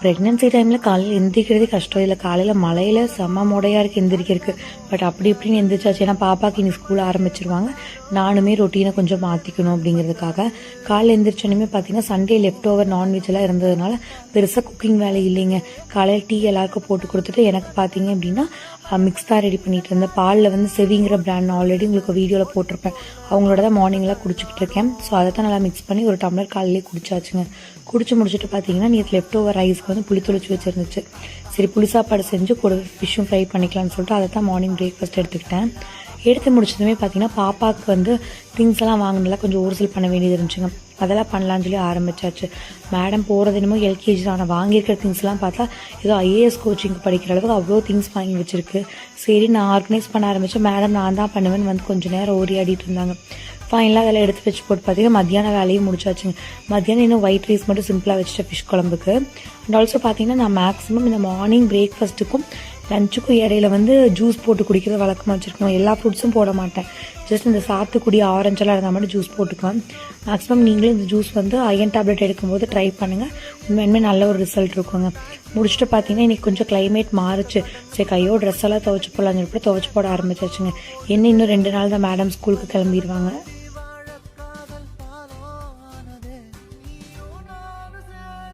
Pregnancy டைமில் காலையில் எந்திரிக்கிறதே கஷ்டம். இல்லை காலையில் மழையில் செம்ம மொடையாக இருக்குது எந்திரிக்கிறதுக்கு. பட் அப்படி இப்படின்னு எந்திரிச்சாச்சு. ஏன்னா பாப்பாக்கு இனி ஸ்கூல் ஆரம்பிச்சிருவாங்க. நானுமே ரொட்டீனை கொஞ்சம் மாற்றிக்கணும் அப்படிங்கிறதுக்காக காலையில் எந்திரிச்சோன்னே பார்த்தீங்கன்னா சண்டே லெஃப்ட் ஓவர் நான்வெஜ்லாம் இருந்ததுனால பெருசாக குக்கிங் வேலை இல்லைங்க. காலையில் டீ எல்லாருக்கும் போட்டு கொடுத்துட்டு எனக்கு பார்த்தீங்க அப்படின்னா மிக்ஸ் தான் ரெடி பண்ணிட்டு இருந்தேன். பாலில் வந்து செவிங்கிற பிராண்ட் ஆல்ரெடி உங்களுக்கு வீடியோவில் போட்டிருப்பேன். அவங்களோட தான் மார்னிங்லாம் குடிச்சிக்கிட்டு இருக்கேன். ஸோ அதை தான் நல்லா மிக்ஸ் பண்ணி ஒரு டம்ளர் காலையிலே குடிச்சாச்சுங்க. குடிச்சு முடிச்சுட்டு பார்த்தீங்கன்னா நேற்று லெஃப்ட் ஓவர் ரைஸ்க்கு வந்து புளி தொளிச்சு வச்சுருந்துச்சு. சரி புளி சாப்பாடு செஞ்சு கூட ஃபிஷ்ஷும் ஃப்ரை பண்ணிக்கலாம்னு சொல்லிட்டு அதை தான் மார்னிங் பிரேக்ஃபாஸ்ட் எடுத்துக்கிட்டேன். எடுத்து முடிச்சதுமே பார்த்தீங்கன்னா பாப்பாவுக்கு வந்து திங்ஸ் எல்லாம் வாங்கினதெல்லாம் கொஞ்சம் ஓர்சல் பண்ண வேண்டியது இருந்துச்சுங்க. அதெல்லாம் பண்ணலான்னு சொல்லி ஆரம்பிச்சாச்சு. மேடம் போகிறது என்னமோ எல்கேஜி தான். ஆனால் வாங்கியிருக்கிற திங்ஸ்லாம் பார்த்தா ஏதோ ஐஏஎஸ் கோச்சிங் படிக்கிற அளவுக்கு அவ்வளோ திங்ஸ் வாங்கி வச்சிருக்கு. சரி நான் ஆர்கனைஸ் பண்ண ஆரம்பித்தேன். மேடம் நான் தான் பண்ணுவேன்னு வந்து கொஞ்சம் நேரம் ஓடியாடிட்டு இருந்தாங்க. ஃபைனலாக அதெல்லாம் எடுத்து வச்சு போட்டு பார்த்தீங்கன்னா மத்தியானம் வேலையும் முடிச்சாச்சுங்க. மத்தியானம் இன்னும் ஒயிட் ரைஸ் மட்டும் சிம்பிளாக வச்சுட்டேன் ஃபிஷ் குழம்புக்கு. அண்ட் ஆல்சோ பார்த்தீங்கன்னா நான் மேக்ஸிமம் இந்த மார்னிங் பிரேக்ஃபாஸ்ட்டுக்கும் லஞ்சுக்கும் இடையில வந்து ஜூஸ் போட்டு குடிக்கிறது வழக்கமாக வச்சுருக்கோம். எல்லா ஃப்ரூட்ஸும் போட மாட்டேன். ஜஸ்ட் இந்த சாத்துக்குடி ஆரஞ்செல்லாம் இருந்தால் மட்டும் ஜூஸ் போட்டுக்குவேன். மேக்ஸிமம் நீங்களும் இந்த ஜூஸ் வந்து அயன் டேப்லெட் எடுக்கும்போது ட்ரை பண்ணுங்கள். உண்மையுமே நல்ல ஒரு ரிசல்ட் இருக்குங்க. முடிச்சுட்டு பார்த்தீங்கன்னா இன்றைக்கி கொஞ்சம் கிளைமேட் மாறுச்சு. சரி கையோ ட்ரெஸ் எல்லாம் துவைச்சு போடலான்னு சொல்லிட்டு துவைச்சு போட ஆரம்பிச்சாச்சுங்க. என்ன இன்னும் 2 நாள் தான் மேடம் ஸ்கூலுக்கு கிளம்பிடுவாங்க.